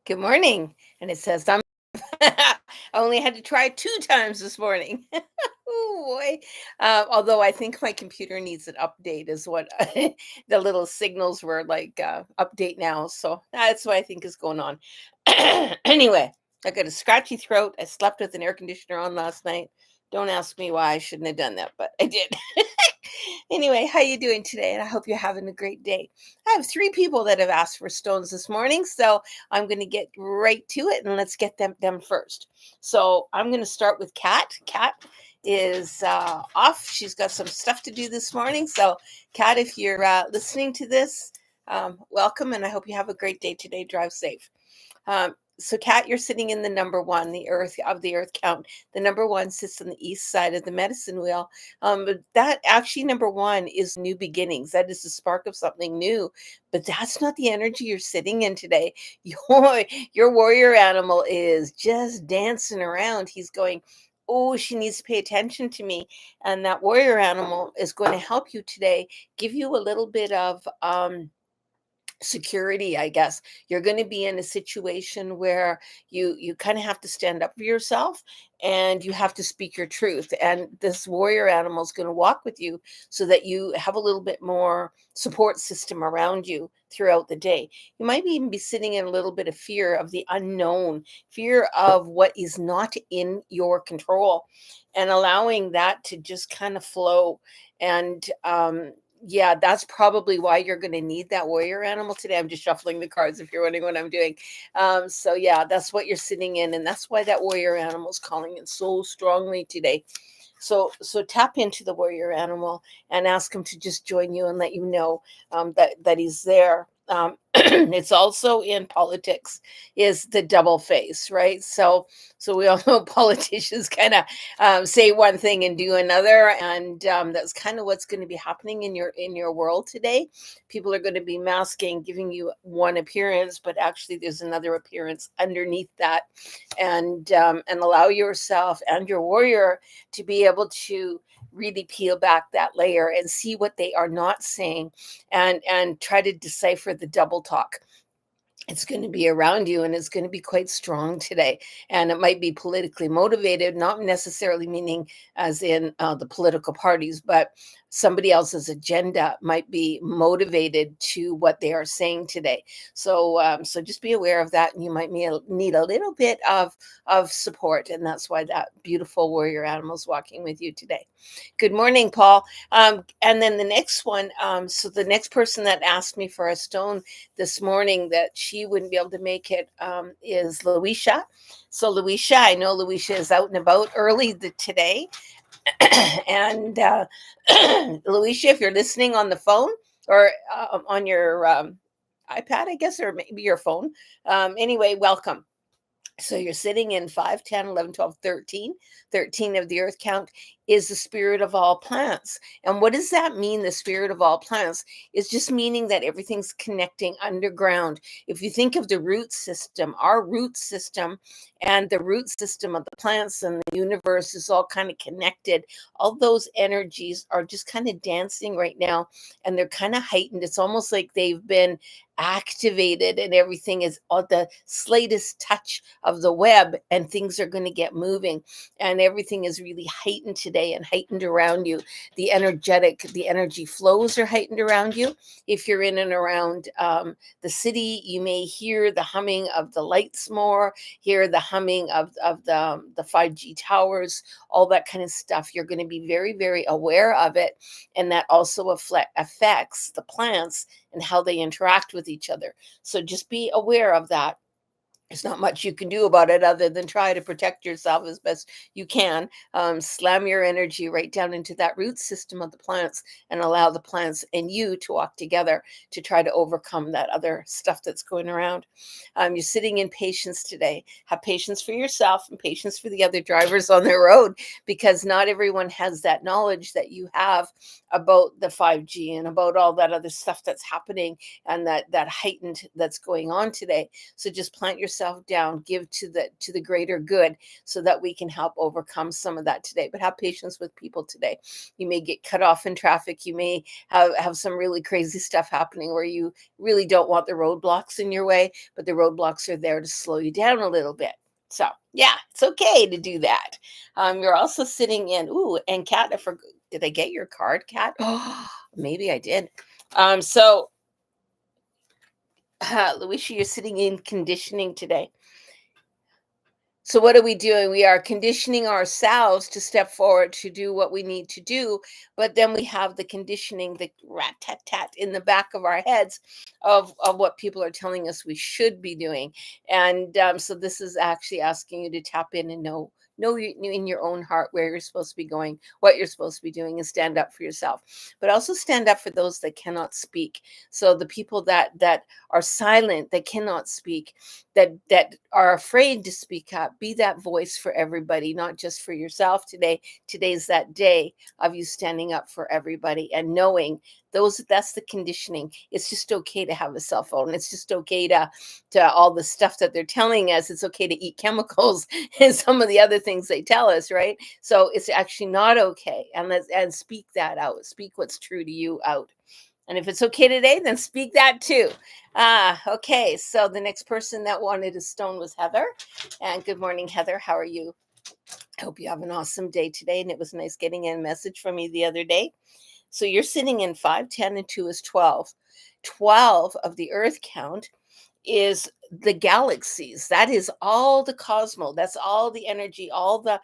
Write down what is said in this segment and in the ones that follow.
Good morning. And it says I'm I only had to try it 2 times this morning. Oh boy. Although I think my computer needs an update is what the little signals were like, update now. So that's what I think is going on. Anyway, I got a scratchy throat. I slept with an air conditioner on last night. Don't ask me why I shouldn't have done that, but I did. Anyway, how you doing today? And I hope you're having a great day. I have 3 people that have asked for stones this morning, so I'm going to get right to it and let's get them first. So I'm going to start with Kat. Kat is off. She's got some stuff to do this morning. So, Kat, if you're listening to this, welcome, and I hope you have a great day today. Drive safe. So, Kat, you're sitting in the number one, the earth of the earth count. The number one sits on the east side of the medicine wheel. But that actually, number one is new beginnings. That is the spark of something new. But that's not the energy you're sitting in today. Your warrior animal is just dancing around. He's going, oh, she needs to pay attention to me. And that warrior animal is going to help you today, give you a little bit of security. I guess you're going to be in a situation where you kind of have to stand up for yourself and you have to speak your truth, and this warrior animal is going to walk with you so that you have a little bit more support system around you throughout the day. You might even be sitting in a little bit of fear of the unknown, fear of what is not in your control, and allowing that to just kind of flow. And yeah, that's probably why you're going to need that warrior animal today. I'm just shuffling the cards if you're wondering what I'm doing. So yeah, that's what you're sitting in, and that's why that warrior animal is calling in so strongly today. So tap into the warrior animal and ask him to just join you and let you know that he's there. It's also in politics is the double face, right? So we all know politicians kind of say one thing and do another, and that's kind of what's going to be happening in your world today. People are going to be masking, giving you one appearance, but actually there's another appearance underneath that, and allow yourself and your warrior to be able to really peel back that layer and see what they are not saying, and try to decipher the double talk. It's going to be around you, and it's going to be quite strong today, and it might be politically motivated, not necessarily meaning as in the political parties, but somebody else's agenda might be motivated to what they are saying today. So just be aware of that, and you might need a little bit of support, and that's why that beautiful warrior animal is walking with you today. Good morning, Paul. And then the next one, so the next person that asked me for a stone this morning that she wouldn't be able to make it, is Luisha. So Luisha, I know Luisha is out and about early today. And Luisha, if you're listening on the phone or on your iPad, I guess, or maybe your phone, anyway, welcome. So you're sitting in 5, 10, 11, 12, 13. 13 of the earth count is the spirit of all plants. And what does that mean, the spirit of all plants? Is just meaning that everything's connecting underground. If you think of the root system, our root system and the root system of the plants and the universe is all kind of connected. All those energies are just kind of dancing right now, and they're kind of heightened. It's almost like they've been activated, and everything is on the slightest touch of the web, and things are going to get moving, and everything is really heightened today and heightened around you. The energy flows are heightened around you. If you're in and around the city, you may hear the humming of the lights more, hear the humming of the 5G towers, all that kind of stuff. You're going to be very, very aware of it, and that also affects the plants and how they interact with each other. So just be aware of that. There's not much you can do about it other than try to protect yourself as best you can. Slam your energy right down into that root system of the plants and allow the plants and you to walk together to try to overcome that other stuff that's going around. You're sitting in patience today. Have patience for yourself and patience for the other drivers on the road, because not everyone has that knowledge that you have about the 5G and about all that other stuff that's happening, and that heightened that's going on today. So just plant yourself yourself down, give to the greater good, so that we can help overcome some of that today. But have patience with people today. You may get cut off in traffic. You may have some really crazy stuff happening where you really don't want the roadblocks in your way, but the roadblocks are there to slow you down a little bit. So yeah, it's okay to do that. You're also sitting in, ooh, and Kat, did I get your card, Kat? Oh, maybe I did. So Luisha, you're sitting in conditioning today. So what are we doing? We are conditioning ourselves to step forward to do what we need to do, but then we have the conditioning, the rat tat tat in the back of our heads of what people are telling us we should be doing. And so this is actually asking you to tap in and know in your own heart where you're supposed to be going, what you're supposed to be doing, and stand up for yourself. But also stand up for those that cannot speak. So the people that are silent, that cannot speak, that are afraid to speak up, be that voice for everybody, not just for yourself today. Today's that day of you standing up for everybody and knowing that's the conditioning. It's just okay to have a cell phone. It's just okay to all the stuff that they're telling us. It's okay to eat chemicals and some of the other things they tell us, right? So it's actually not okay. And speak that out. Speak what's true to you out. And if it's okay today, then speak that too. Okay. So the next person that wanted a stone was Heather. And good morning, Heather. How are you? I hope you have an awesome day today. And it was nice getting a message from you the other day. So you're sitting in 5, 10, and 2 is 12. 12 of the earth count is the galaxies. That is all the cosmos. That's all the energy, all the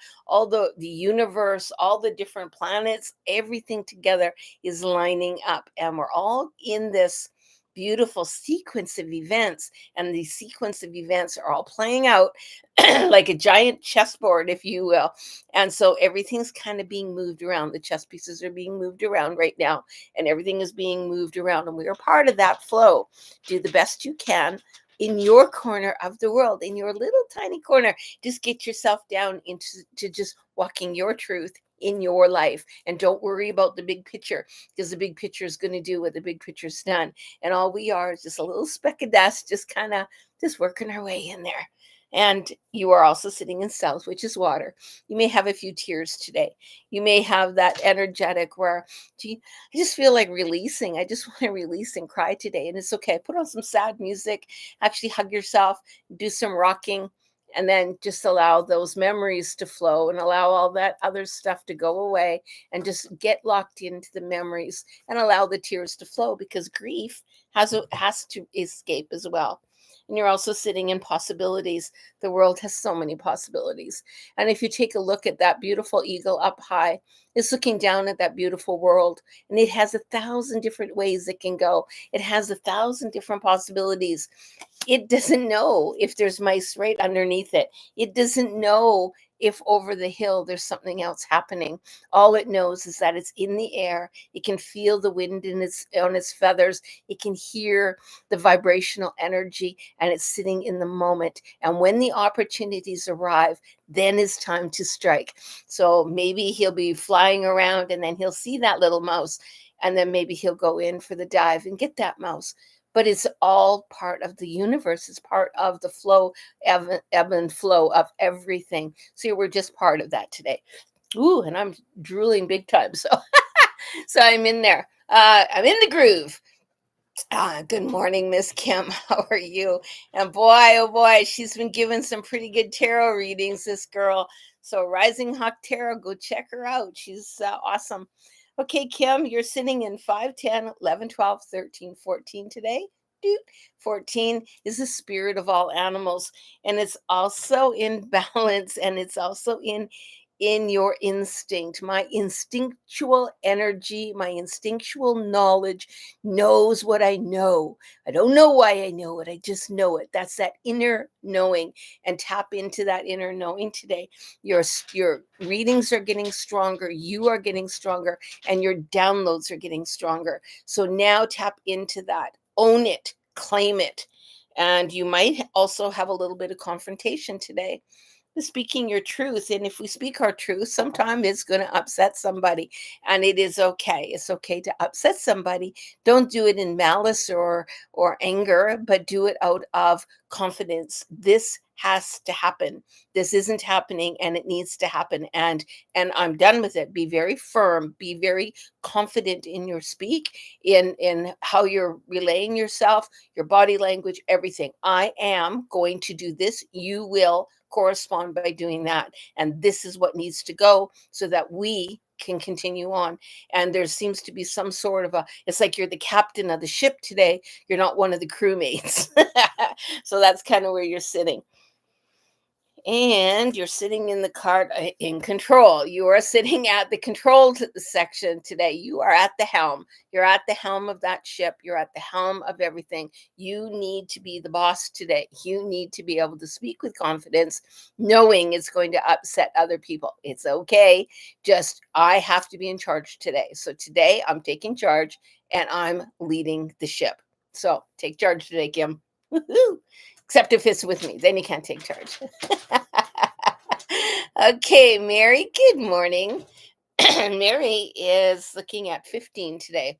universe, all the different planets, everything together is lining up. And we're all in this beautiful sequence of events. And the sequence of events are all playing out like a giant chessboard, if you will. And so everything's kind of being moved around. The chess pieces are being moved around right now, and everything is being moved around. And we are part of that flow. Do the best you can in your corner of the world, in your little tiny corner. Just get yourself down into just walking your truth in your life, and don't worry about the big picture, because the big picture is going to do what the big picture's done, and all we are is just a little speck of dust, just working our way in there. And you are also sitting in south, which is water. You may have a few tears today. You may have that energetic where, gee, I just feel like releasing. I just want to release and cry today. And it's okay. Put on some sad music, actually hug yourself, do some rocking, and then just allow those memories to flow and allow all that other stuff to go away, and just get locked into the memories and allow the tears to flow, because grief has to escape as well. And you're also sitting in possibilities. The world has so many possibilities. And if you take a look at that beautiful eagle up high, it's looking down at that beautiful world, and it has 1,000 different ways it can go. It has 1,000 different possibilities. It doesn't know if there's mice right underneath it. It doesn't know if over the hill there's something else happening. All it knows is that it's in the air. It can feel the wind on its feathers. It can hear the vibrational energy, and it's sitting in the moment. And when the opportunities arrive, then it's time to strike. So maybe he'll be flying around, and then he'll see that little mouse, and then maybe he'll go in for the dive and get that mouse. But it's all part of the universe. It's part of the flow, ebb and flow of everything. So we're just part of that today. Ooh, and I'm drooling big time. So, so I'm in there. I'm in the groove. Good morning, Miss Kim. How are you? And boy, oh boy, she's been given some pretty good tarot readings, this girl. So Rising Hawk Tarot, go check her out. She's awesome. Okay, Kim, you're sitting in 5, 10, 11, 12, 13, 14 today. 14 is the spirit of all animals, and it's also in balance, and it's also in your instinct. My instinctual energy, my instinctual knowledge knows what I know. I don't know why I know it. I just know it. That's that inner knowing, and tap into that inner knowing today. Your readings are getting stronger. You are getting stronger, and your downloads are getting stronger. So now tap into that. Own it. Claim it. And you might also have a little bit of confrontation today. speaking your truth. And if we speak our truth, sometimes it's going to upset somebody, and it is okay. It's okay to upset somebody. Don't do it in malice or anger, but do it out of confidence. This has to happen. This isn't happening, and it needs to happen. And I'm done with it. Be very firm, be very confident in your speak, in how you're relaying yourself, your body language, everything. I am going to do this. You will correspond by doing that. And this is what needs to go so that we can continue on. And there seems to be some sort of a, it's like you're the captain of the ship today. You're not one of the crewmates. So that's kind of where you're sitting. And you're sitting in the cart in control. You are sitting at the control section today. You are at the helm. You're at the helm of that ship. You're at the helm of everything. You need to be the boss today. You need to be able to speak with confidence, knowing it's going to upset other people. It's okay. Just, I have to be in charge today. So today I'm taking charge and I'm leading the ship. So take charge today, Kim. Woo-hoo. Except if it's with me, then you can't take charge. Okay, Mary, good morning. Mary is looking at 15 today.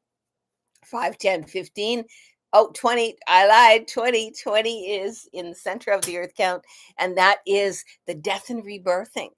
5, 10, 15. Oh, 20. I lied. 20. 20 is in the center of the earth count, and that is the death and rebirthing.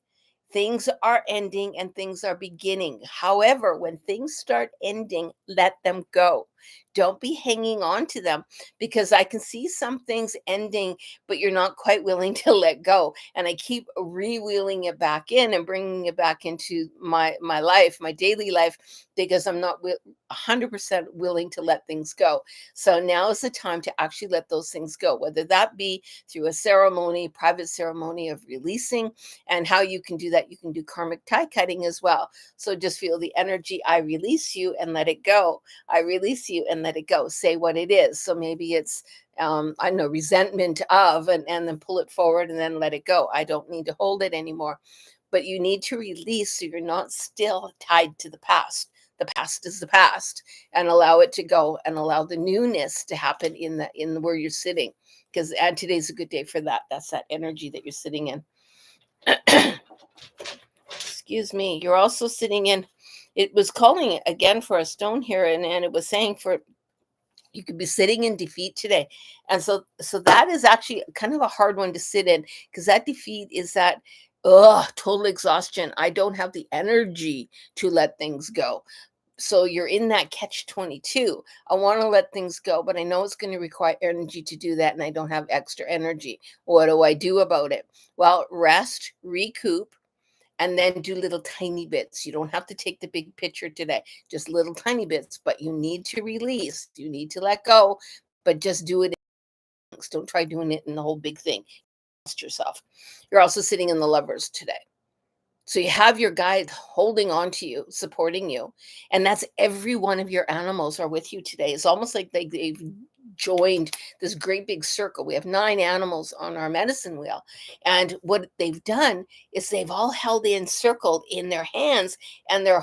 Things are ending and things are beginning. However, when things start ending, let them go. Don't be hanging on to them, because I can see some things ending, but you're not quite willing to let go. And I keep re-wheeling it back in and bringing it back into my life, my daily life, because I'm not 100% willing to let things go. So now is the time to actually let those things go, whether that be through a ceremony, private ceremony of releasing. And how you can do that, you can do karmic tie cutting as well. So just feel the energy. I release you and let it go. I release you and let it go. Say what it is. So maybe it's I know, resentment of, and then pull it forward and then let it go. I don't need to hold it anymore. But you need to release so you're not still tied to the past. The past is the past, and allow it to go, and allow the newness to happen in where you're sitting, because today's a good day for that. That's that energy that you're sitting in. Excuse me. You're also sitting in, it was calling again for a stone here, and it was saying for, you could be sitting in defeat today. And so that is actually kind of a hard one to sit in, because that defeat is that, total exhaustion. I don't have the energy to let things go. So you're in that catch 22. I want to let things go, but I know it's going to require energy to do that, and I don't have extra energy. What do I do about it? Well, rest, recoup, and then do little tiny bits. You don't have to take the big picture today, just little tiny bits, but you need to release, you need to let go, but just do it. Don't try doing it in the whole big thing. Trust yourself. You're also sitting in the lovers today. So you have your guide holding on to you, supporting you. And that's every one of your animals are with you today. It's almost like they've joined this great big circle. We have 9 animals on our medicine wheel. And what they've done is they've all held encircled in their hands, and their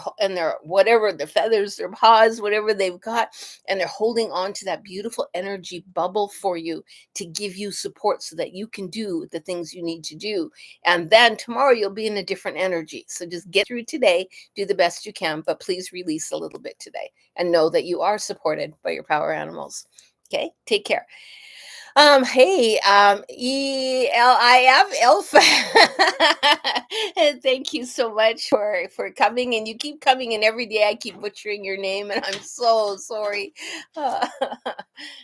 whatever, their feathers, their paws, whatever they've got, and they're holding on to that beautiful energy bubble for you to give you support so that you can do the things you need to do. And then tomorrow you'll be in a different energy. So just get through today, do the best you can, but please release a little bit today, and know that you are supported by your power animals. Okay, take care. Hey, ELIF, Alpha. And thank you so much for coming, and you keep coming, and every day I keep butchering your name, and I'm so sorry. Uh,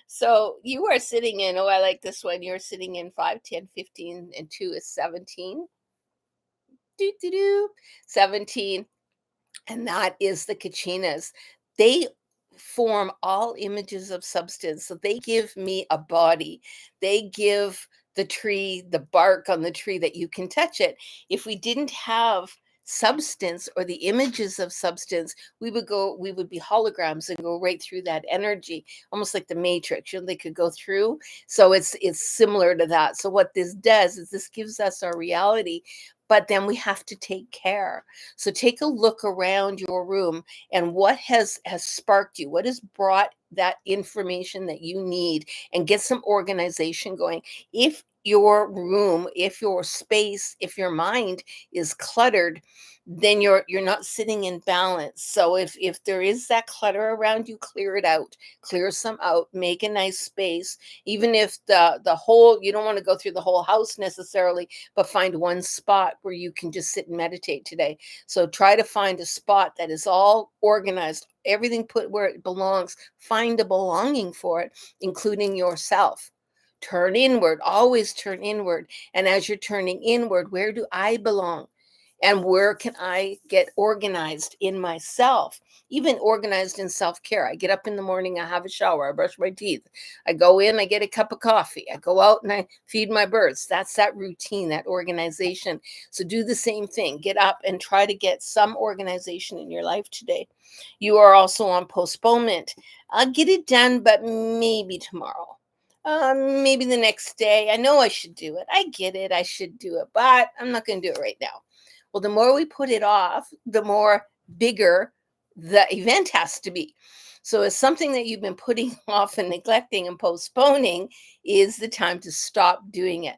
so you are sitting in, oh, I like this one. You're sitting in 5, 10, 15, and 2 is 17. Do, do, do. 17. And that is the Kachinas. They form all images of substance. So they give me a body. They give the tree, the bark on the tree, that you can touch it. If we didn't have substance or the images of substance, we would be holograms and go right through that energy, almost like the matrix. They could go through. So it's similar to that. So what this does is this gives us our reality, but then we have to take care. So take a look around your room, and what has sparked you, what has brought that information that you need, and get some organization going. your room, if your space, if your mind is cluttered, then you're not sitting in balance. So if there is that clutter around you, clear it out. Clear some out, make a nice space. Even if the whole, you don't want to go through the whole house necessarily, but find one spot where you can just sit and meditate today. So try to find a spot that is all organized, everything put where it belongs. Find a belonging for it, including yourself. Turn inward, always turn inward. And as you're turning inward, where do I belong? And where can I get organized in myself? Even organized in self-care. I get up in the morning, I have a shower, I brush my teeth, I go in, I get a cup of coffee, I go out and I feed my birds. That's that routine, that organization. So do the same thing. Get up and try to get some organization in your life today. You are also on postponement. I'll get it done, but maybe tomorrow. Maybe the next day. I know I should do it. I get it. I should do it, but I'm not going to do it right now. Well, the more we put it off, the more bigger the event has to be. So it's something that you've been putting off and neglecting and postponing is the time to stop doing it.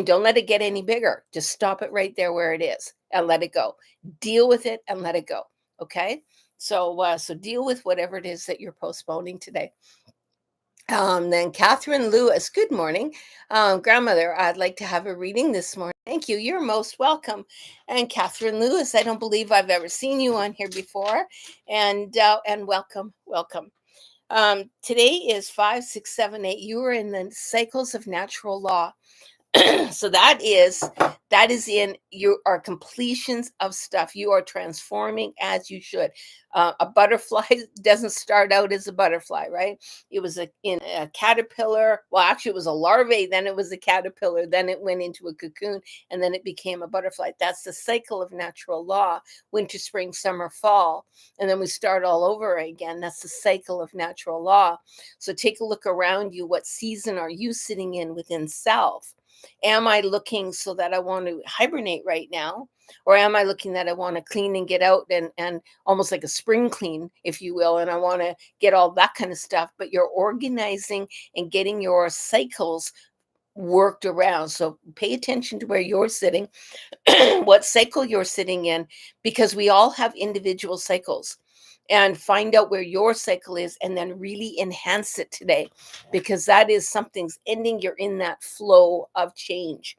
Don't let it get any bigger. Just stop it right there where it is and let it go. Deal with it and let it go. Okay. So deal with whatever it is that you're postponing today. Then Catherine Lewis, good morning. Grandmother, I'd like to have a reading this morning. Thank you. You're most welcome. And Catherine Lewis, I don't believe I've ever seen you on here before. And welcome, welcome. Today is 5678. You are in the cycles of natural law. So that is in you are completions of stuff. You are transforming as you should. A butterfly doesn't start out as a butterfly, right? It was in a caterpillar. Well, actually, it was a larvae. Then it was a caterpillar. Then it went into a cocoon, and then it became a butterfly. That's the cycle of natural law: winter, spring, summer, fall, and then we start all over again. That's the cycle of natural law. So take a look around you. What season are you sitting in within self? Am I looking so that I want to hibernate right now? Or am I looking that I want to clean and get out and almost like a spring clean, if you will, and I want to get all that kind of stuff? But you're organizing and getting your cycles worked around. So pay attention to where you're sitting, what cycle you're sitting in, because we all have individual cycles. And find out where your cycle is and then really enhance it today, because that is something's ending. You're in that flow of change.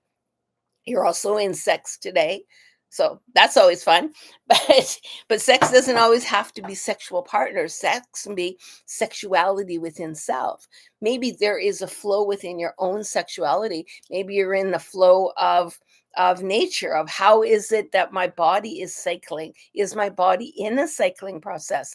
You're also in sex today. So that's always fun. But sex doesn't always have to be sexual partners. Sex can be sexuality within self. Maybe there is a flow within your own sexuality. Maybe you're in the flow of nature, of how is it that my body is cycling? Is my body in a cycling process?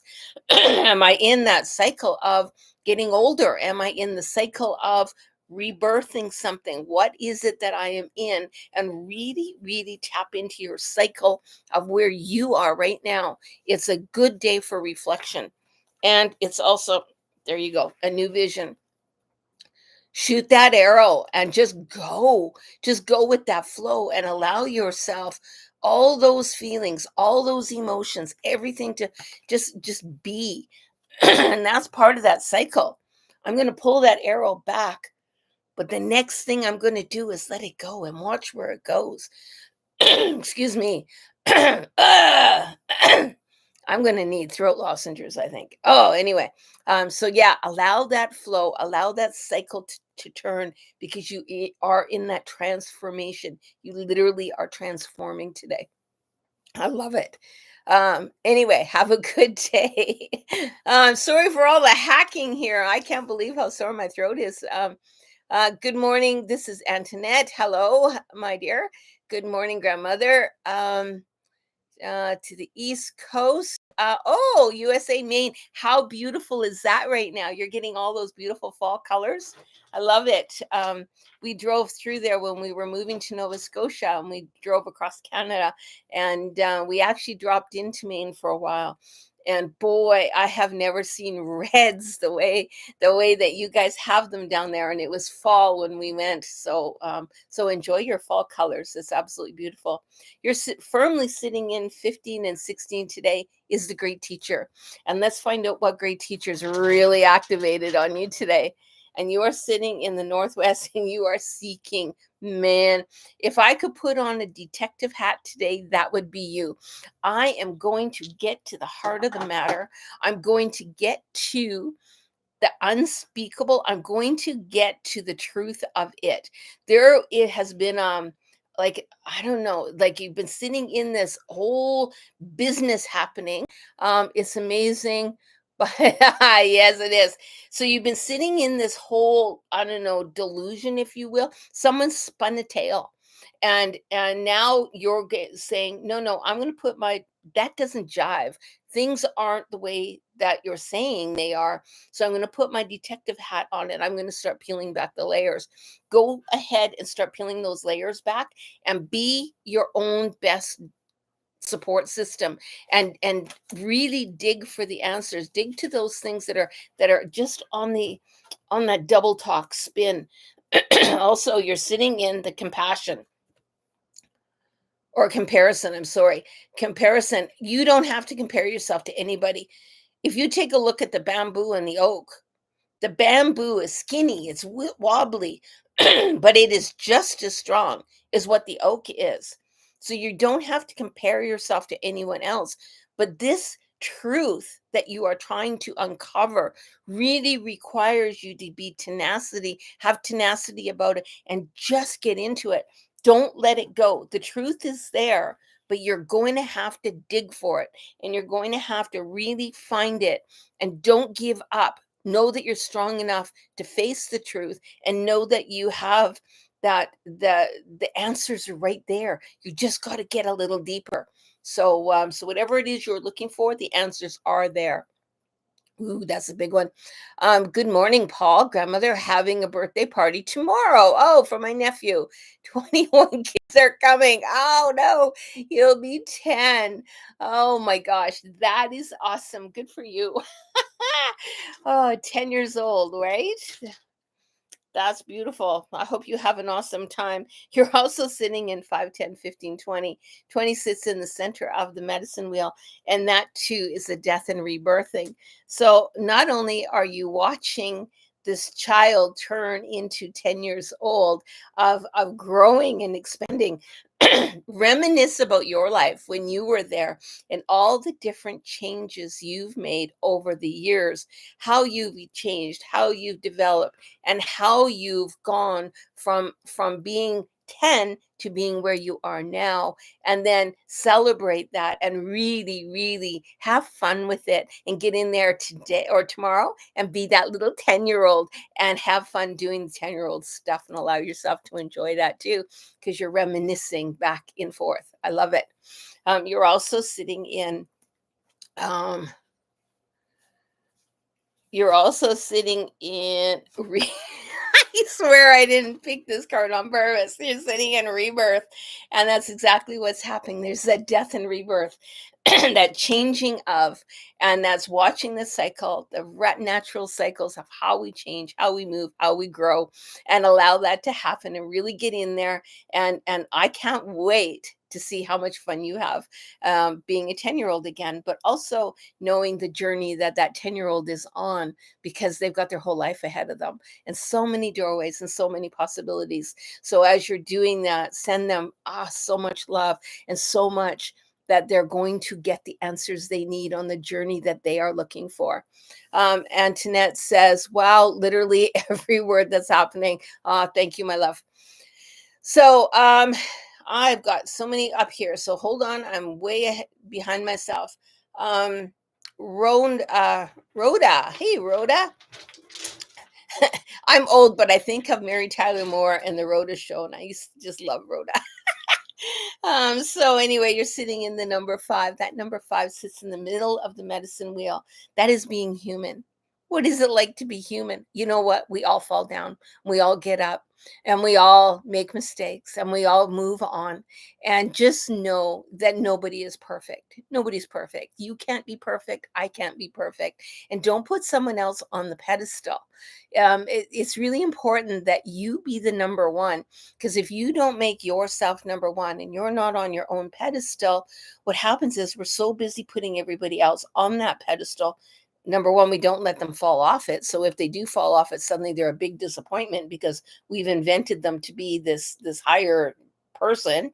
Am I in that cycle of getting older? Am I in the cycle of rebirthing something? What is it that I am in? And really, really tap into your cycle of where you are right now. It's a good day for reflection. And it's also, there you go, a new vision. Shoot that arrow and just go with that flow and allow yourself all those feelings, all those emotions, everything to just be. And that's part of that cycle. I'm going to pull that arrow back, but the next thing I'm going to do is let it go and watch where it goes. Excuse me. Ah, I'm going to need throat lozenges, I think. Oh, anyway. So yeah, allow that flow, allow that cycle to turn, because you are in that transformation. You literally are transforming today. I love it. Anyway, have a good day. Sorry for all the hacking here. I can't believe how sore my throat is. Good morning. This is Antoinette. Hello, my dear. Good morning, grandmother. To the East Coast. USA, Maine. How beautiful is that right now? You're getting all those beautiful fall colors. I love it. We drove through there when we were moving to Nova Scotia, and we drove across Canada, and we actually dropped into Maine for a while. And boy, I have never seen reds the way that you guys have them down there. And it was fall when we went. So enjoy your fall colors. It's absolutely beautiful. You're firmly sitting in 15 and 16 today is the great teacher. And let's find out what great teachers really activated on you today. and you are sitting in the Northwest and you are seeking, man, if I could put on a detective hat today, that would be you. I am going to get to the heart of the matter. I'm going to get to the unspeakable. I'm going to get to the truth of it. There it has been like, I don't know, like you've been sitting in this whole business happening. It's amazing. But yes, it is. So you've been sitting in this whole, I don't know, delusion, if you will. Someone spun a tale. And now you're saying, no, no, I'm going to put my, that doesn't jive. Things aren't the way that you're saying they are, so I'm going to put my detective hat on and I'm going to start peeling back the layers. Go ahead and start peeling those layers back and be your own best support system, and really dig for the answers. Dig to those things that are just on that double talk spin. Also, you're sitting in the compassion or comparison. I'm sorry. Comparison. You don't have to compare yourself to anybody. If you take a look at the bamboo and the oak, the bamboo is skinny, it's wobbly, but it is just as strong as what the oak is. So you don't have to compare yourself to anyone else. But this truth that you are trying to uncover really requires you to be tenacity, have tenacity about it, and just get into it. Don't let it go. The truth is there, but you're going to have to dig for it, and you're going to have to really find it, and don't give up. Know that you're strong enough to face the truth, and know that you have that the answers are right there. You just got to get a little deeper. So whatever it is you're looking for, the answers are there. Ooh, that's a big one. Good morning, Paul. Grandmother having a birthday party tomorrow. Oh, for my nephew. 21 kids are coming. Oh no, he'll be 10. Oh my gosh, that is awesome. Good for you. Oh, 10 years old, right? That's beautiful. I hope you have an awesome time. You're also sitting in 5, 10, 15, 20. 20 sits in the center of the medicine wheel, and that too is a death and rebirthing. So not only are you watching this child turn into 10 years old of growing and expanding, reminisce about your life when you were there and all the different changes you've made over the years, how you've changed, how you've developed, and how you've gone from being 10 to being where you are now. And then celebrate that and really, really have fun with it, and get in there today or tomorrow and be that little 10-year-old and have fun doing the 10-year-old stuff, and allow yourself to enjoy that too, because you're reminiscing back and forth. I love it. You're also sitting in um, you're also sitting in I swear I didn't pick this card on purpose. You're sitting in rebirth, and that's exactly what's happening. There's that death and rebirth, that changing of, and that's watching the cycle, the natural cycles of how we change, how we move, how we grow, and allow that to happen, and really get in there. And I can't wait to see how much fun you have, being a 10-year-old again, but also knowing the journey that that 10-year-old is on, because they've got their whole life ahead of them, and so many doorways and so many possibilities. So as you're doing that, send them so much love, and so much that they're going to get the answers they need on the journey that they are looking for. Antoinette says, wow, literally every word that's happening. Thank you, my love. So I've got so many up here. So hold on, I'm way behind myself. Um, Rhoda. Hey, Rhoda. I'm old, but I think of Mary Tyler Moore and the Rhoda Show, and I used to just love Rhoda. So anyway, you're sitting in the number 5. That number 5 sits in the middle of the medicine wheel. That is being human. What is it like to be human? You know what? We all fall down. We all get up, and we all make mistakes, and we all move on. And just know that nobody is perfect. Nobody's perfect. You can't be perfect. I can't be perfect. And don't put someone else on the pedestal. It's really important that you be the number one, because if you don't make yourself number one and you're not on your own pedestal, what happens is we're so busy putting everybody else on that pedestal. number one, we don't let them fall off it. So if they do fall off it, suddenly they're a big disappointment because we've invented them to be this higher person.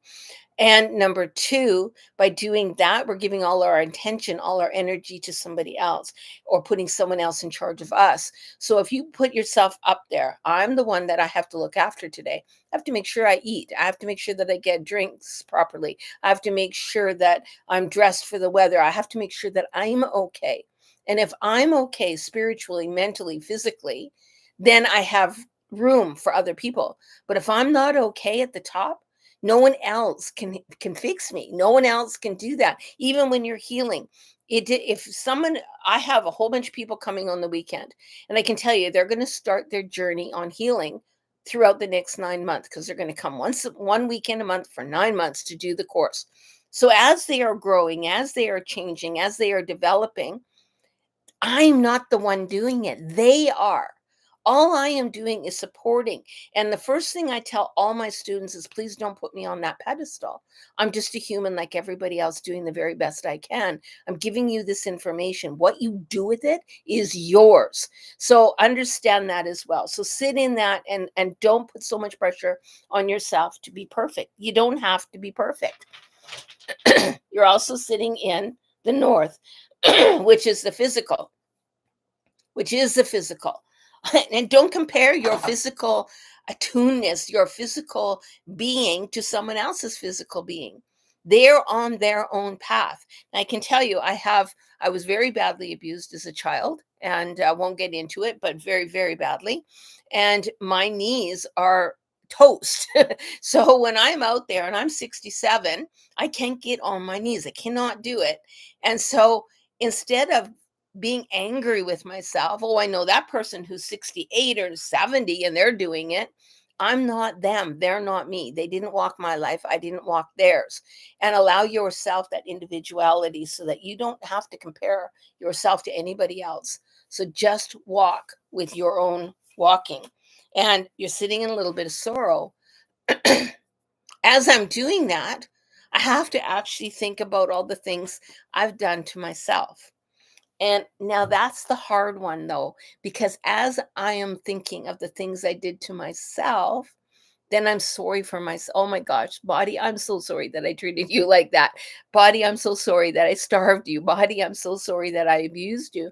And number two, by doing that, we're giving all our attention, all our energy to somebody else or putting someone else in charge of us. So if you put yourself up there, I'm the one that I have to look after today. I have to make sure I eat. I have to make sure that I get drinks properly. I have to make sure that I'm dressed for the weather. I have to make sure that I'm okay. And if I'm okay spiritually, mentally, physically, then I have room for other people. But if I'm not okay at the top, no one else can fix me. No one else can do that. Even when you're healing. If someone I have a whole bunch of people coming on the weekend, and I can tell you they're going to start their journey on healing throughout the next 9 months because they're going to come one weekend a month for 9 months to do the course. So as they are growing, as they are changing, as they are developing, I'm not the one doing it. They are. All I am doing is supporting. And the first thing I tell all my students is please don't put me on that pedestal. I'm just a human like everybody else doing the very best I can. I'm giving you this information. What you do with it is yours. So understand that as well. So sit in that and don't put so much pressure on yourself to be perfect. You don't have to be perfect. You're also sitting in the north, which is the physical, which is the physical. And don't compare your physical attuneness, your physical being to someone else's physical being. They're on their own path. And I can tell you, I was very badly abused as a child, and I won't get into it, but very, very badly. And my knees are toast. So when I'm out there and I'm 67, I can't get on my knees. I cannot do it. And so instead of being angry with myself, oh, I know that person who's 68 or 70 and they're doing it. I'm not them. They're not me. They didn't walk my life. I didn't walk theirs. And allow yourself that individuality so that you don't have to compare yourself to anybody else. So just walk with your own walking. And you're sitting in a little bit of sorrow. As I'm doing that, I have to actually think about all the things I've done to myself. And now that's the hard one though, because as I am thinking of the things I did to myself, then I'm sorry for myself. Oh my gosh, body, I'm so sorry that I treated you like that. Body, I'm so sorry that I starved you. Body, I'm so sorry that I abused you.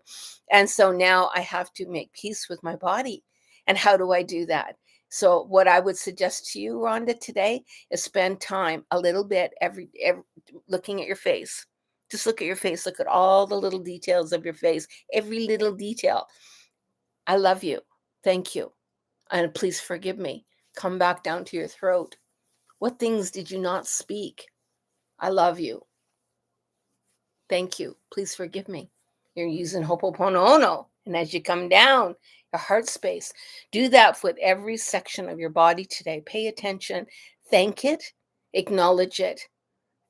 And so now I have to make peace with my body. And how do I do that? So what I would suggest to you, Rhonda, today is spend time a little bit every looking at your face. Just look at your face. Look at all the little details of your face, every little detail. I love you. Thank you. And please forgive me. Come back down to your throat. What things did you not speak? I love you. Thank you. Please forgive me. You're using Ho'oponopono. And as you come down your heart space, do that with every section of your body today. Pay attention, thank it, acknowledge it,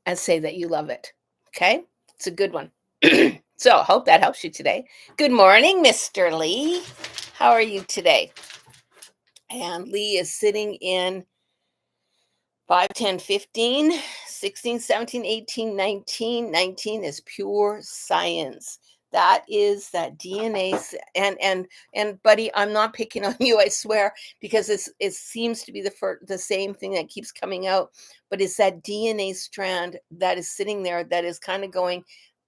and say that you love it. Okay? It's a good one. So I hope that helps you today. Good morning, Mr. Lee. How are you today? And Lee is sitting in 5, 10, 15, 16, 17, 18, 19. 19 is pure science. That is that DNA. And buddy, I'm not picking on you, I swear, because it seems to be the same thing that keeps coming out. But it's that DNA strand that is sitting there that is kind of going,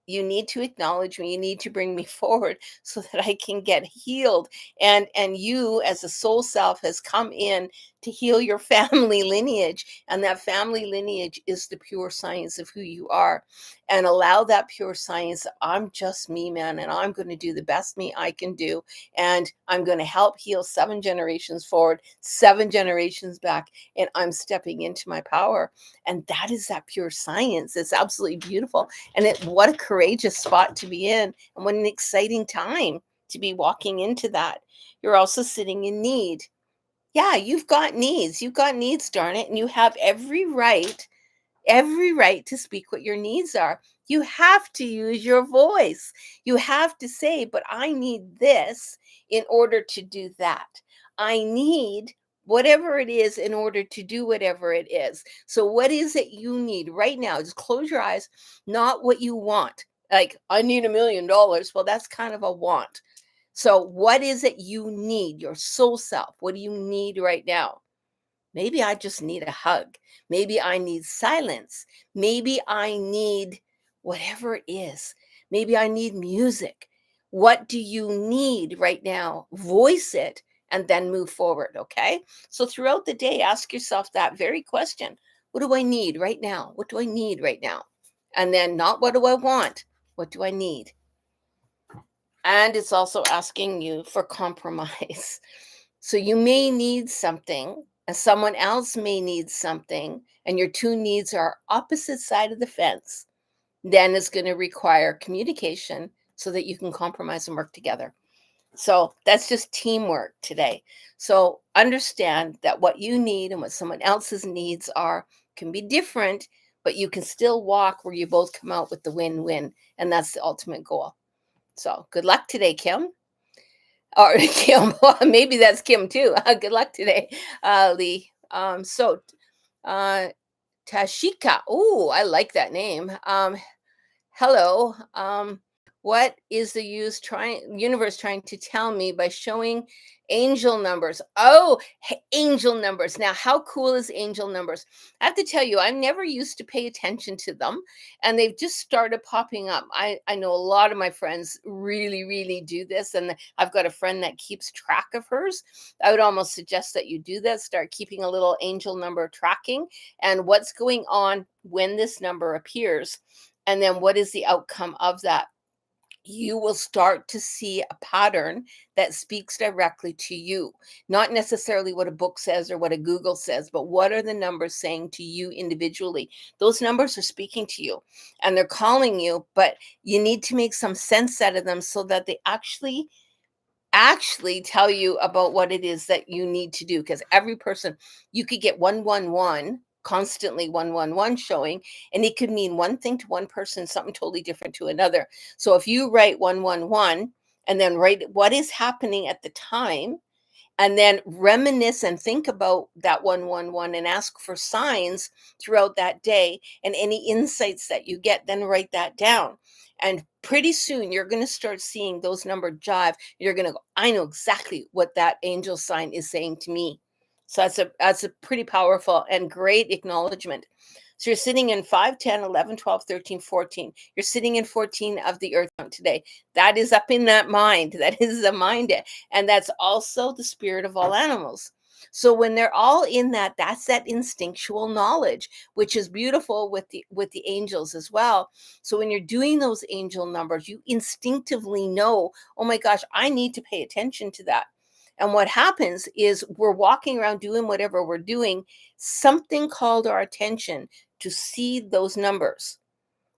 you need to acknowledge me, you need to bring me forward so that I can get healed. And you as a soul self has come in to heal your family lineage, and that family lineage is the pure science of who you are. And allow that pure science. I'm just me, man, and I'm going to do the best me I can do, and I'm going to help heal 7 generations forward, 7 generations back, and I'm stepping into my power. And that is that pure science. It's absolutely beautiful. And what a courageous spot to be in, and what an exciting time to be walking into that. You're also sitting in need. Yeah, you've got needs. You've got needs, darn it. And you have every right to speak what your needs are. You have to use your voice. You have to say, but I need this in order to do that. I need whatever it is in order to do whatever it is. So, what is it you need right now? Just close your eyes, not what you want. Like, I need $1 million. Well, that's kind of a want. So, what is it you need? Your soul self. What do you need right now? Maybe I just need a hug. Maybe I need silence. Maybe I need whatever it is. Maybe I need music. What do you need right now? Voice it and then move forward. Okay. So throughout the day, ask yourself that very question. What do I need right now? What do I need right now? And then not what do I want? What do I need? And it's also asking you for compromise. So you may need something, and someone else may need something, and your two needs are opposite side of the fence. Then it's going to require communication so that you can compromise and work together. So that's just teamwork today. So understand that what you need and what someone else's needs are can be different, but you can still walk where you both come out with the win-win, and that's the ultimate goal. So good luck today, Kim. Or Kim, maybe that's Kim too. Good luck today, Lee. Uh, Tashika. Oh, I like that name. Hello. What is the universe trying to tell me by showing angel numbers? Oh, angel numbers. Now, how cool is angel numbers? I have to tell you, I never used to pay attention to them, and they've just started popping up. I know a lot of my friends really, really do this, and I've got a friend that keeps track of hers. I would almost suggest that you do that. Start keeping a little angel number tracking and what's going on when this number appears, and then what is the outcome of that. You will start to see a pattern that speaks directly to you, not necessarily what a book says or what a Google says, but what are the numbers saying to you individually. Those numbers are speaking to you and they're calling you, but you need to make some sense out of them so that they actually tell you about what it is that you need to do. Because every person, you could get 111, constantly 111 showing, and it could mean one thing to one person, something totally different to another. So if you write 111 and then write what is happening at the time, and then reminisce and think about that 111 and ask for signs throughout that day, and any insights that you get, then write that down. And pretty soon you're going to start seeing those numbers jive. You're going to go, I know exactly what that angel sign is saying to me. So that's a pretty powerful and great acknowledgement. So you're sitting in 5, 10, 11, 12, 13, 14. You're sitting in 14 of the earth today. That is up in that mind. That is the mind. And that's also the spirit of all animals. So when they're all in that, that's that instinctual knowledge, which is beautiful with the angels as well. So when you're doing those angel numbers, you instinctively know, oh my gosh, I need to pay attention to that. And what happens is we're walking around doing whatever we're doing, something called our attention to see those numbers.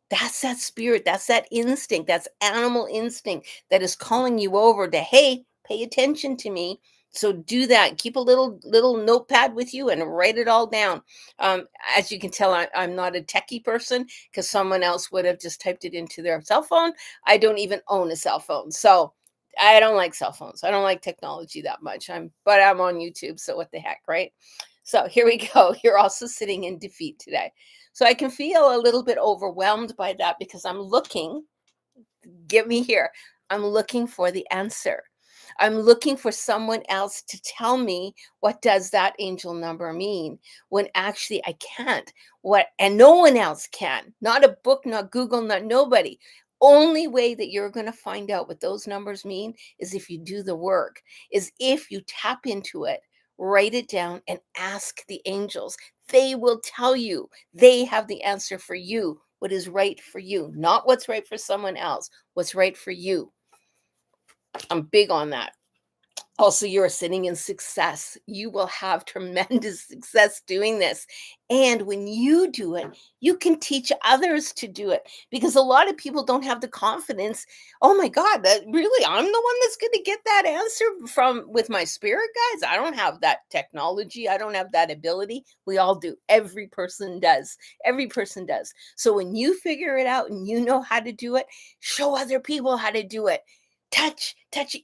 That's that spirit, that's that instinct, that's animal instinct that is calling you over to, hey, pay attention to me. So do that. Keep a little notepad with you and write it all down. As you can tell, I'm not a techie person because someone else would have just typed it into their cell phone. I don't even own a cell phone, so I don't like cell phones. I don't like technology that much. But I'm on YouTube, so what the heck, right? So here we go. You're also sitting in defeat today. So I can feel a little bit overwhelmed by that because I'm looking, get me here. I'm looking for the answer. I'm looking for someone else to tell me what does that angel number mean when actually I can't. What and no one else can. Not a book, not Google, not nobody. Only way that you're going to find out what those numbers mean is if you do the work, is if you tap into it, write it down and ask the angels. They will tell you. They have the answer for you. What is right for you, not what's right for someone else, what's right for you. I'm big on that. Also, you're sitting in success. You will have tremendous success doing this. And when you do it, you can teach others to do it because a lot of people don't have the confidence. Oh my God, that really, I'm the one that's going to get that answer from with my spirit guides. I don't have that technology. I don't have that ability. We all do. Every person does. Every person does. So when you figure it out and you know how to do it, show other people how to do it. Touch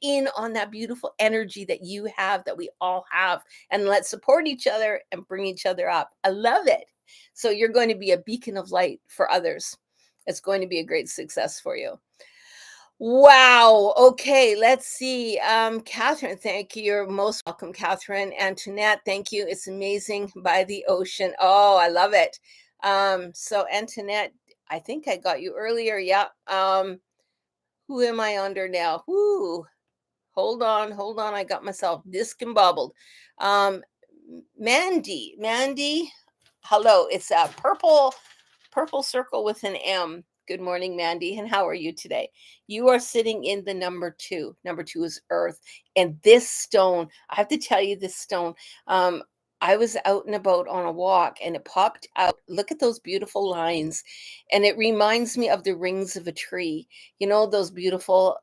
in on that beautiful energy that you have, that we all have, and let's support each other and bring each other up. I love it. So you're going to be a beacon of light for others. It's going to be a great success for you. Wow. Okay, let's see. Catherine, thank you. You're most welcome, Catherine. Antoinette, thank you. It's amazing by the ocean. Oh, I love it. So Antoinette, I think I got you earlier. Yeah. Who am I under now? Whoo. Hold on. I got myself discombobbled. Mandy, Mandy, hello. It's a purple circle with an M. Good morning, Mandy. And how are you today? You are sitting in the number two. Number two is Earth. And this stone, I have to tell you, this stone, um, I was out and about on a walk and it popped out. Look at those beautiful lines. And it reminds me of the rings of a tree. You know, those beautiful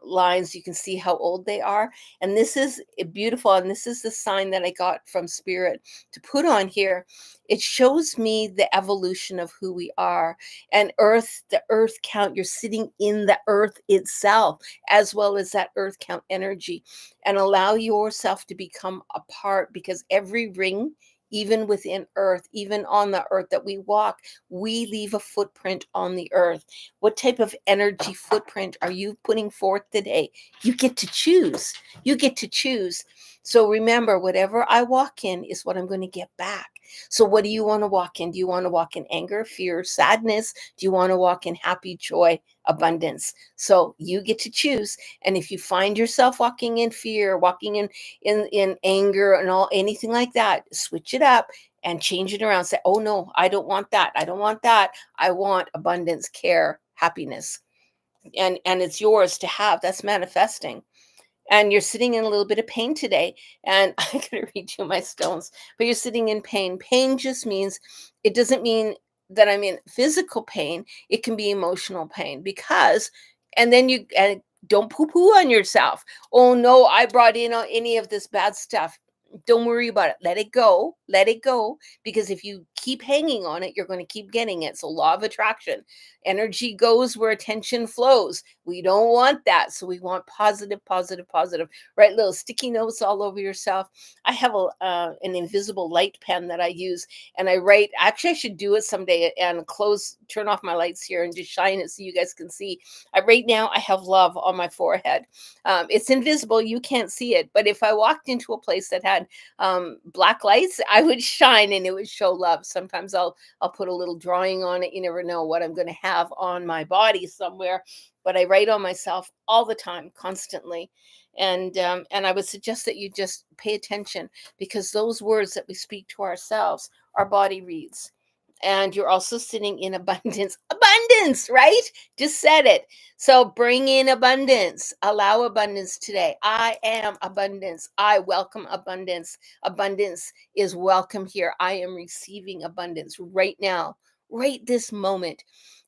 lines. You can see how old they are. And this is beautiful. And this is the sign that I got from Spirit to put on here. It shows me the evolution of who we are. And earth, the earth count, you're sitting in the earth itself, as well as that earth count energy. And allow yourself to become a part, because every ring, even within earth, even on the earth that we walk, we leave a footprint on the earth. What type of energy footprint are you putting forth today? You get to choose. You get to choose. So remember, whatever I walk in is what I'm going to get back. So, what do you want to walk in? Do you want to walk in anger, fear, sadness? Do you want to walk in happy, joy, abundance? So, you get to choose. And if you find yourself walking in fear, walking in anger, and all anything like that, switch it up and change it around. Say, "Oh no, I don't want that. I don't want that. I want abundance, care, happiness." And it's yours to have. That's manifesting. And you're sitting in a little bit of pain today. And I'm going to read you my stones, but you're sitting in pain. Pain just means, it doesn't mean that I'm in physical pain. It can be emotional pain, because, and then you don't poo poo on yourself. Oh no, I brought in any of this bad stuff. Don't worry about it. Let it go. Let it go. Because if you keep hanging on it, you're going to keep getting it. So, law of attraction, energy goes where attention flows. We don't want that. So we want positive, positive, positive. Write little sticky notes all over yourself. I have an invisible light pen that I use, and I write. Actually, I should do it someday and turn off my lights here and just shine it so you guys can see. Right now, I have love on my forehead. It's invisible. You can't see it. But if I walked into a place that had black lights, I would shine and it would show love. Sometimes I'll put a little drawing on it. You never know what I'm going to have on my body somewhere, but I write on myself all the time, constantly. And I would suggest that you just pay attention, because those words that we speak to ourselves, our body reads. And you're also sitting in abundance. Abundance, right? Just said it. So bring in abundance. Allow abundance today. I am abundance. I welcome abundance. Abundance is welcome here. I am receiving abundance right now, right this moment.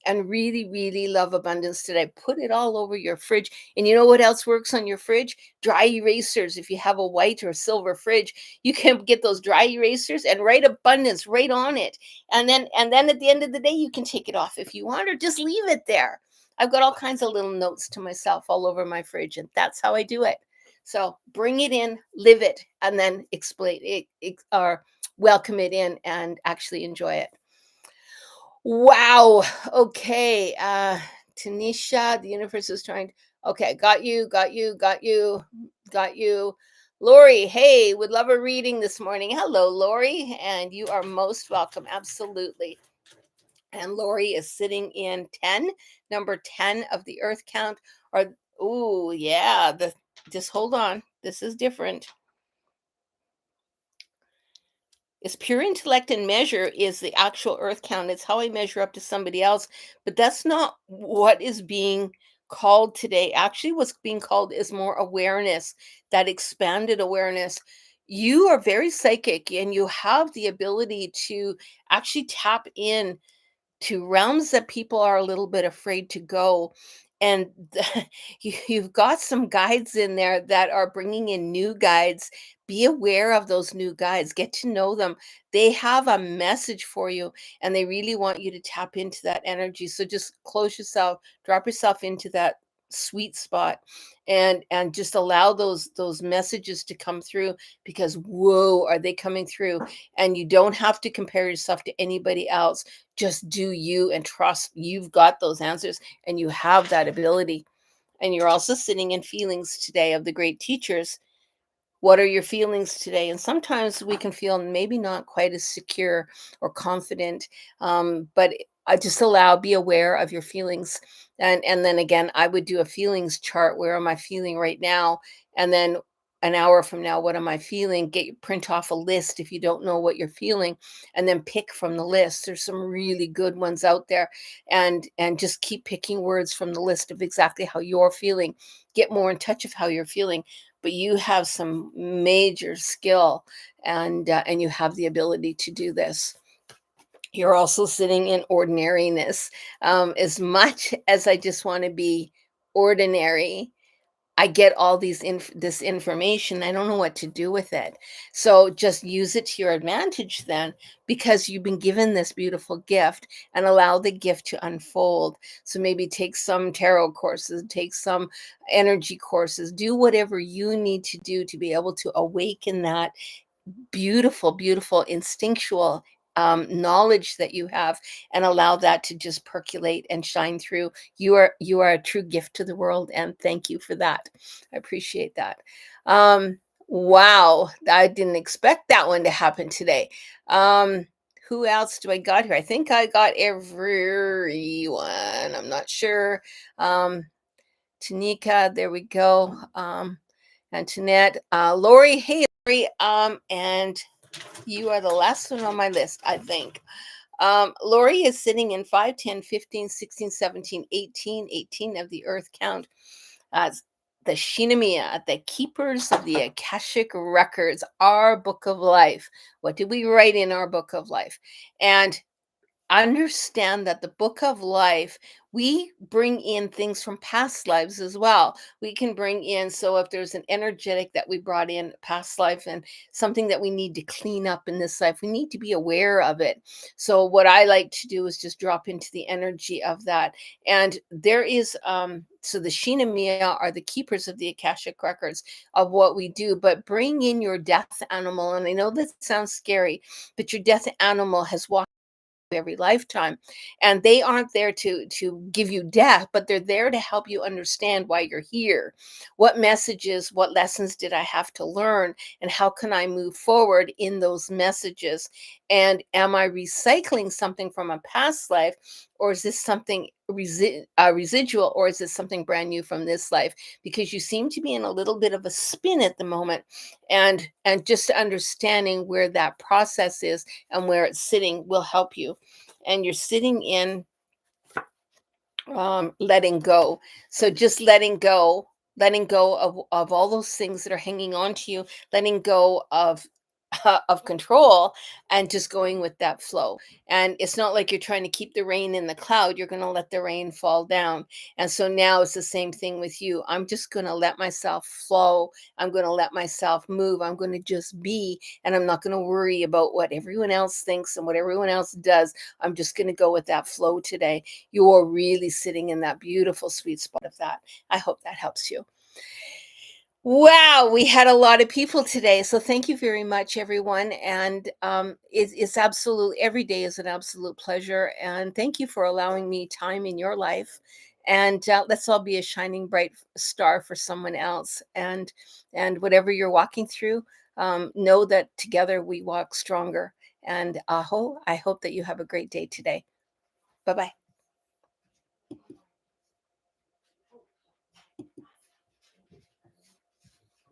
And really, really love abundance today. Put it all over your fridge. And you know what else works on your fridge? Dry erasers. If you have a white or silver fridge, you can get those dry erasers and write abundance right on it. And then at the end of the day, you can take it off if you want, or just leave it there. I've got all kinds of little notes to myself all over my fridge, and that's how I do it. So bring it in, live it, and then explain it, or welcome it in and actually enjoy it. Wow. Okay. Tanisha, the universe is trying. Okay, got you. Lori, hey, would love a reading this morning. Hello, Lori, and you are most welcome. Absolutely. And Lori is sitting in 10, number 10 of the earth count. Or, ooh, yeah, just hold on. This is different. It's pure intellect and measure is the actual earth count. It's how I measure up to somebody else. But that's not what is being called today. Actually, what's being called is more awareness, that expanded awareness. You are very psychic and you have the ability to actually tap in to realms that people are a little bit afraid to go. And you've got some guides in there that are bringing in new guides. Be aware of those new guides, get to know them. They have a message for you and they really want you to tap into that energy. So just close yourself, drop yourself into that sweet spot, and just allow those messages to come through, because whoa, are they coming through? And you don't have to compare yourself to anybody else. Just do you and trust you've got those answers, and you have that ability. And you're also sitting in feelings today of the great teachers. What are your feelings today? And sometimes we can feel maybe not quite as secure or confident, but I just allow, be aware of your feelings. And then again, I would do a feelings chart. Where am I feeling right now? And then an hour from now, what am I feeling? Print off a list if you don't know what you're feeling, and then pick from the list. There's some really good ones out there, and just keep picking words from the list of exactly how you're feeling. Get more in touch of how you're feeling. But you have some major skill, and you have the ability to do this. You're also sitting in ordinariness. As much as I just want to be ordinary, I get all this information. I don't know what to do with it. So just use it to your advantage then, because you've been given this beautiful gift, and allow the gift to unfold. So maybe take some tarot courses, take some energy courses, do whatever you need to do to be able to awaken that beautiful, beautiful instinctual knowledge that you have, and allow that to just percolate and shine through. You are a true gift to the world, and thank you for that. I appreciate that. Um, wow, I didn't expect that one to happen today. Um, who else do I got here? I think I got everyone. I'm not sure. Tanika, there we go. Antoinette, Lori, hey Lori, and you are the last one on my list, I think. Lori is sitting in 5, 10, 15, 16, 17, 18, 18 of the earth count. As the Shinamiya, the keepers of the Akashic records, our book of life. What did we write in our book of life? And understand that the book of life, we bring in things from past lives as well. We can bring in, so if there's an energetic that we brought in past life, and something that we need to clean up in this life, we need to be aware of it. So what I like to do is just drop into the energy of that. And there is so the Shinamiya are the keepers of the Akashic records of what we do. But bring in your death animal, and I know that sounds scary, but your death animal has walked every lifetime, and they aren't there to give you death, but they're there to help you understand why you're here. What messages, what lessons did I have to learn, and how can I move forward in those messages? And am I recycling something from a past life, or is this something residual, or is this something brand new from this life? Because you seem to be in a little bit of a spin at the moment, and just understanding where that process is and where it's sitting will help you. And you're sitting in letting go. So just letting go of all those things that are hanging on to you, letting go of control, and just going with that flow. And it's not like you're trying to keep the rain in the cloud. You're going to let the rain fall down. And so now it's the same thing with you. I'm just going to let myself flow. I'm going to let myself move. I'm going to just be, and I'm not going to worry about what everyone else thinks and what everyone else does. I'm just going to go with that flow today. You're really sitting in that beautiful sweet spot of that. I hope that helps you. Wow, we had a lot of people today. So thank you very much, everyone. And it's absolute, every day is an absolute pleasure. And thank you for allowing me time in your life. And let's all be a shining bright star for someone else. And whatever you're walking through, know that together we walk stronger. And I hope that you have a great day today. Bye bye.